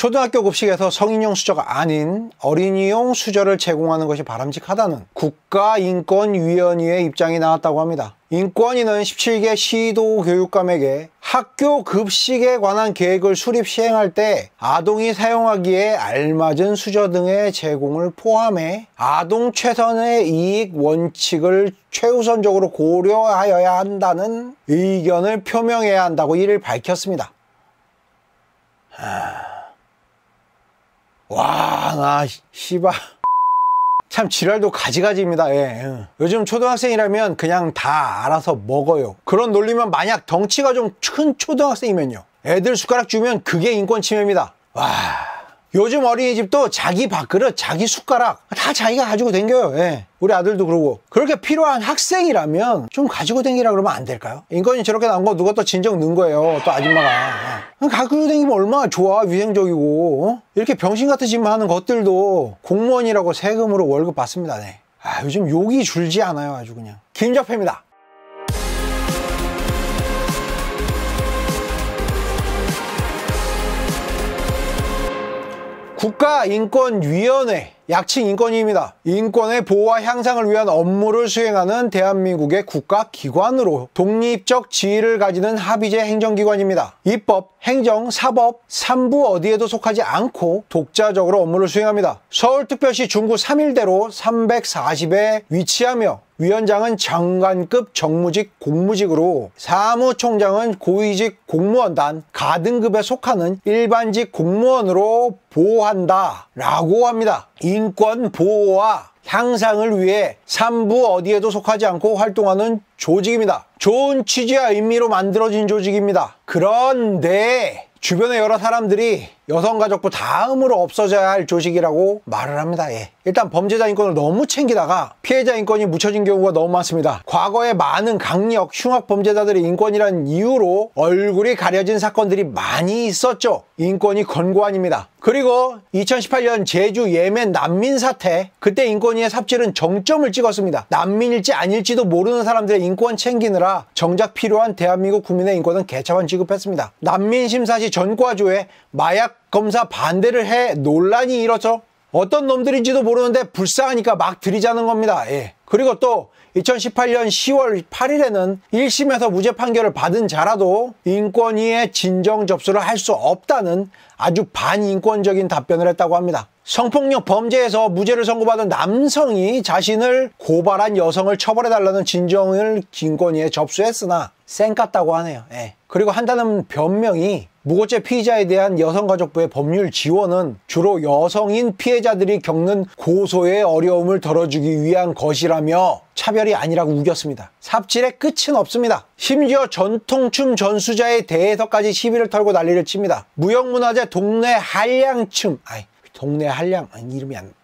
초등학교 급식에서 성인용 수저가 아닌 어린이용 수저를 제공하는 것이 바람직하다는 국가인권위원회의 입장이 나왔다고 합니다. 인권위는 17개 시도교육감에게 학교 급식에 관한 계획을 수립 시행할 때 아동이 사용하기에 알맞은 수저 등의 제공을 포함해 아동 최선의 이익 원칙을 최우선적으로 고려하여야 한다는 의견을 표명해야 한다고 이를 밝혔습니다. 와, 나 씨발 참 지랄도 가지가지입니다. 예. 요즘 초등학생이라면 그냥 다 알아서 먹어요. 그런 논리면 만약 덩치가 좀 큰 초등학생이면요, 애들 숟가락 주면 그게 인권 침해입니다. 와, 요즘 어린이집도 자기 밥그릇, 자기 숟가락 다 자기가 가지고 댕겨요. 예. 우리 아들도 그러고. 그렇게 필요한 학생이라면 좀 가지고 댕기라 그러면 안 될까요? 인권이 저렇게 나온 거 누가 또 진정 넣은 거예요, 또 아줌마가. 가지고 댕기면 얼마나 좋아, 위생적이고. 이렇게 병신 같은 짓만 하는 것들도 공무원이라고 세금으로 월급 받습니다. 네. 요즘 욕이 줄지 않아요. 아주 그냥. 김적패입니다. 국가인권위원회, 약칭 인권위입니다. 인권의 보호와 향상을 위한 업무를 수행하는 대한민국의 국가기관으로 독립적 지위를 가지는 합의제 행정기관입니다. 입법, 행정, 사법, 3부 어디에도 속하지 않고 독자적으로 업무를 수행합니다. 서울특별시 중구 3일대로 340에 위치하며 위원장은 장관급 정무직 공무직으로 사무총장은 고위직 공무원단 가등급에 속하는 일반직 공무원으로 보호한다 라고 합니다. 인권 보호와 향상을 위해 3부 어디에도 속하지 않고 활동하는 조직입니다. 좋은 취지와 의미로 만들어진 조직입니다. 그런데 주변의 여러 사람들이 여성가족부 다음으로 없어져야 할 조직이라고 말을 합니다. 예. 일단 범죄자 인권을 너무 챙기다가 피해자 인권이 묻혀진 경우가 너무 많습니다. 과거에 많은 강력 흉악 범죄자들의 인권이라는 이유로 얼굴이 가려진 사건들이 많이 있었죠. 인권이 권고안입니다. 그리고 2018년 제주 예멘 난민 사태, 그때 인권위의 삽질은 정점을 찍었습니다. 난민일지 아닐지도 모르는 사람들의 인권 챙기느라 정작 필요한 대한민국 국민의 인권은 개차반 취급했습니다. 난민 심사 시 전과조에 마약 검사 반대를 해 논란이 일었죠. 어떤 놈들인지도 모르는데 불쌍하니까 막 들이자는 겁니다. 예. 그리고 또 2018년 10월 8일에는 1심에서 무죄 판결을 받은 자라도 인권위에 진정 접수를 할 수 없다는 아주 반인권적인 답변을 했다고 합니다. 성폭력 범죄에서 무죄를 선고받은 남성이 자신을 고발한 여성을 처벌해달라는 진정을 인권위에 접수했으나 쌩 깠다고 하네요. 예. 그리고 한다는 변명이 무고죄 피의자에 대한 여성가족부의 법률 지원은 주로 여성인 피해자들이 겪는 고소의 어려움을 덜어주기 위한 것이라며 차별이 아니라고 우겼습니다. 삽질의 끝은 없습니다. 심지어 전통춤 전수자에 대해서까지 시비를 털고 난리를 칩니다. 무형문화재 동네 한량춤, 동네 한량, 이름이 안.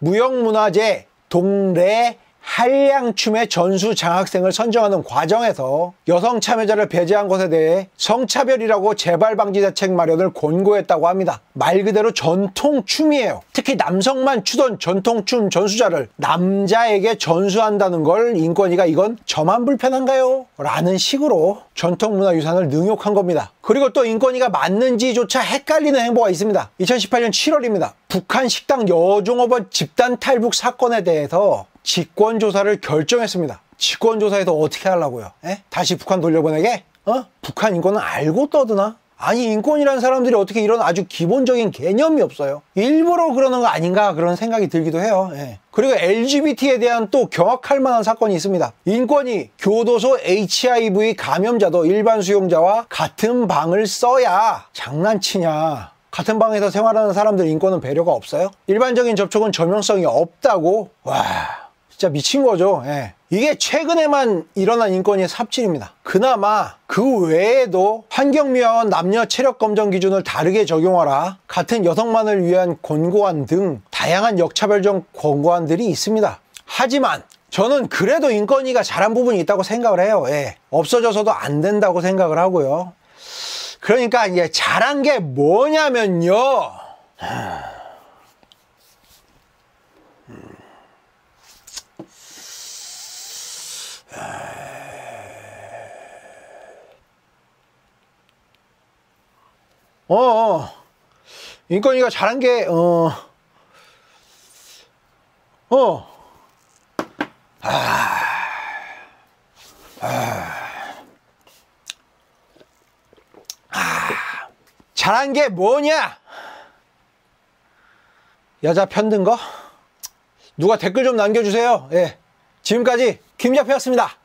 무형문화재 동네 한량춤의 전수 장학생을 선정하는 과정에서 여성 참여자를 배제한 것에 대해 성차별이라고 재발 방지 대책 마련을 권고했다고 합니다. 말 그대로 전통춤이에요. 특히 남성만 추던 전통춤 전수자를 남자에게 전수한다는 걸 인권위가 이건 저만 불편한가요? 라는 식으로 전통문화유산을 능욕한 겁니다. 그리고 또 인권위가 맞는지조차 헷갈리는 행보가 있습니다. 2018년 7월입니다. 북한 식당 여종업원 집단 탈북 사건에 대해서 직권조사를 결정했습니다. 직권조사에서 어떻게 하려고요? 에? 다시 북한 돌려보내게? 북한 인권은 알고 떠드나? 아니, 인권이라는 사람들이 어떻게 이런 아주 기본적인 개념이 없어요? 일부러 그러는 거 아닌가 그런 생각이 들기도 해요. 예. 그리고 LGBT에 대한 또 경악할 만한 사건이 있습니다. 인권위 교도소 HIV 감염자도 일반 수용자와 같은 방을 써야 장난치냐. 같은 방에서 생활하는 사람들 인권은 배려가 없어요? 일반적인 접촉은 점용성이 없다고? 와, 진짜 미친 거죠. 예. 이게 최근에만 일어난 인권위의 삽질입니다. 그나마 그 외에도 환경미화원 남녀 체력 검정 기준을 다르게 적용하라, 같은 여성만을 위한 권고안 등 다양한 역차별적 권고안들이 있습니다. 하지만 저는 그래도 인권위가 잘한 부분이 있다고 생각을 해요. 예. 없어져서도 안 된다고 생각을 하고요. 그러니까 이제 잘한 게 뭐냐면요. 인권위가 잘한 게 잘한 게 뭐냐? 여자 편든 거? 누가 댓글 좀 남겨주세요. 예. 지금까지 김자표였습니다.